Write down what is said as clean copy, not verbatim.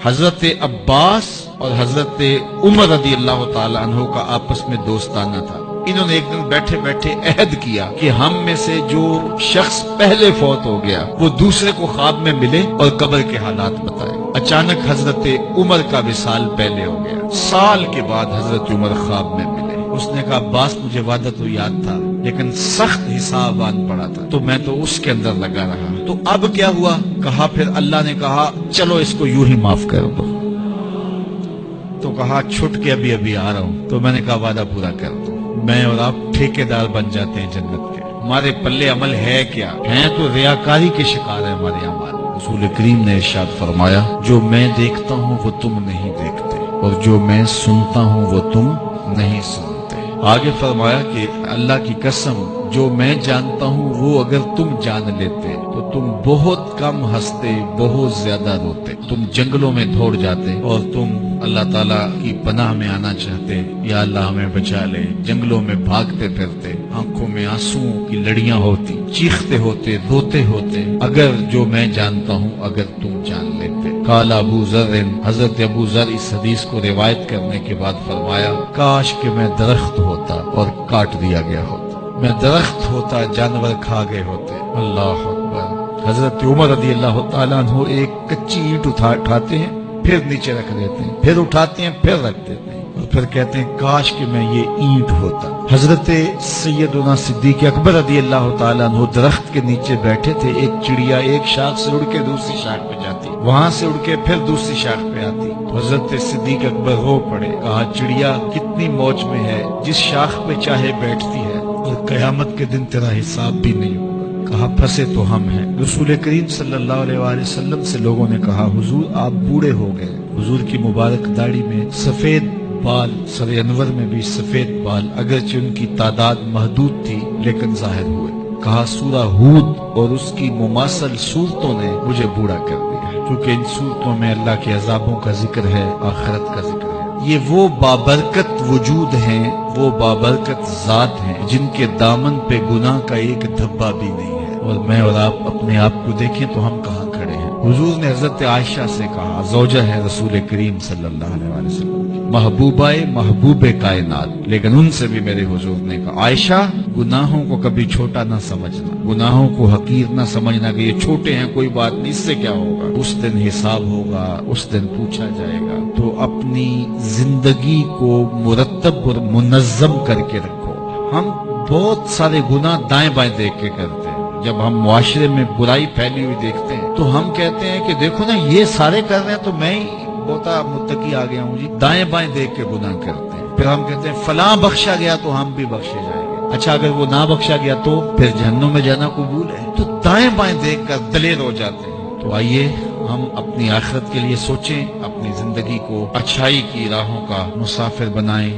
حضرت عباس اور حضرت عمر رضی اللہ تعالی عنہ کا آپس میں دوستانہ تھا۔ انہوں نے ایک دن بیٹھے بیٹھے عہد کیا کہ ہم میں سے جو شخص پہلے فوت ہو گیا وہ دوسرے کو خواب میں ملے اور قبر کے حالات بتائے۔ اچانک حضرت عمر کا وصال پہلے ہو گیا۔ سال کے بعد حضرت عمر خواب میں ملے۔ اس نے کہا عباس مجھے وعدہ تو یاد تھا لیکن سخت حساب آن پڑا تھا تو میں تو اس کے اندر لگا رہا، تو اب کیا ہوا؟ کہا پھر اللہ نے کہا چلو اس کو یوں ہی معاف کر دو۔ تو کہا چھٹ کے ابھی ابھی آ رہا ہوں۔ تو میں نے کہا وعدہ پورا کر دو، میں اور آپ ٹھیکیدار بن جاتے ہیں جنت کے۔ ہمارے پلے عمل ہے کیا؟ ہیں تو ریاکاری کے شکار ہے ہمارے عمل۔ رسول کریم نے ارشاد فرمایا جو میں دیکھتا ہوں وہ تم نہیں دیکھتے اور جو میں سنتا ہوں وہ تم نہیں سنتے۔ آگے فرمایا کہ اللہ کی قسم جو میں جانتا ہوں وہ اگر تم جان لیتے تو تم بہت کم ہنستے، بہت زیادہ روتے، تم جنگلوں میں دوڑ جاتے اور تم اللہ تعالیٰ کی پناہ میں آنا چاہتے، یا اللہ ہمیں بچا لے، جنگلوں میں بھاگتے پھرتے، آنکھوں میں آنسوؤں کی لڑیاں ہوتی، چیختے ہوتے، روتے ہوتے، اگر جو میں جانتا ہوں اگر تم جان لیتے۔ قال ابو ذر، حضرت ابو ذر اس حدیث کو روایت کرنے کے بعد فرمایا کاش کہ میں درخت ہوتا اور کاٹ دیا گیا ہوتا، میں درخت ہوتا جانور کھا گئے ہوتے۔ اللہ اکبر۔ حضرت عمر رضی اللہ تعالیٰ عنہ ایک کچی اینٹ اٹھاتے ہیں، پھر نیچے رکھ دیتے ہیں، پھر اٹھاتے ہیں، پھر رکھ دیتے ہیں، اور پھر کہتے ہیں کاش کہ میں یہ اینٹ ہوتا۔ حضرت سیدنا صدیق اکبر رضی اللہ تعالیٰ عنہ درخت کے نیچے بیٹھے تھے، ایک چڑیا ایک شاخ سے اڑ کے دوسری شاخ پہ جاتی، وہاں سے اڑ کے پھر دوسری شاخ پہ آتی، تو حضرت صدیق اکبر رو پڑے، کہا چڑیا کتنی موج میں ہے، جس شاخ پہ چاہے بیٹھتی ہے اور قیامت کے دن تیرا حساب بھی نہیں ہوگا۔ کہا پھنسے تو ہم ہیں۔ رسول کریم صلی اللہ علیہ وآلہ وسلم سے لوگوں نے کہا حضور آپ بوڑھے ہو گئے۔ حضور کی مبارک داڑھی میں سفید بال، سر انور میں بھی سفید بال، اگرچہ ان کی تعداد محدود تھی لیکن ظاہر ہوئے۔ کہا سورہ ہود اور اس کی مماثل صورتوں نے مجھے بوڑھا کر دیا، کیونکہ ان صورتوں میں اللہ کے عذابوں کا ذکر ہے، آخرت کا ذکر ہے۔ یہ وہ بابرکت وجود ہیں، وہ بابرکت ذات ہیں جن کے دامن پہ گناہ کا ایک دھبا بھی نہیں ہے، اور میں اور آپ اپنے آپ کو دیکھیں تو ہم کہاں کھڑے ہیں۔ حضور نے حضرت عائشہ سے کہا، زوجہ ہے رسول کریم صلی اللہ علیہ وآلہ وسلم، محبوبہ محبوب کائنات، لیکن ان سے بھی میرے حضور نے کہا عائشہ گناہوں کو کبھی چھوٹا نہ سمجھنا، گناہوں کو حقیر نہ سمجھنا کہ یہ چھوٹے ہیں کوئی بات نہیں، اس سے کیا ہوگا، اس دن حساب ہوگا، اس دن پوچھا جائے گا۔ تو اپنی زندگی کو مرتب اور منظم کر کے رکھو۔ ہم بہت سارے گناہ دائیں بائیں دیکھ کے کرتے ہیں۔ جب ہم معاشرے میں برائی پھیلی ہوئی دیکھتے ہیں تو ہم کہتے ہیں کہ دیکھو نا یہ سارے کر رہے ہیں تو میں ہی بہت متقی آ گیا ہوں جی، دائیں بائیں دیکھ کے گناہ کرتے ہیں۔ پھر ہم کہتے ہیں فلاں بخشا گیا تو ہم بھی بخشے جائیں گے، اچھا اگر وہ نہ بخشا گیا تو پھر جہنم میں جانا قبول ہے۔ تو دائیں بائیں دیکھ کر دلیر ہو جاتے ہیں۔ تو آئیے ہم اپنی آخرت کے لیے سوچیں، اپنی زندگی کو اچھائی کی راہوں کا مسافر بنائیں۔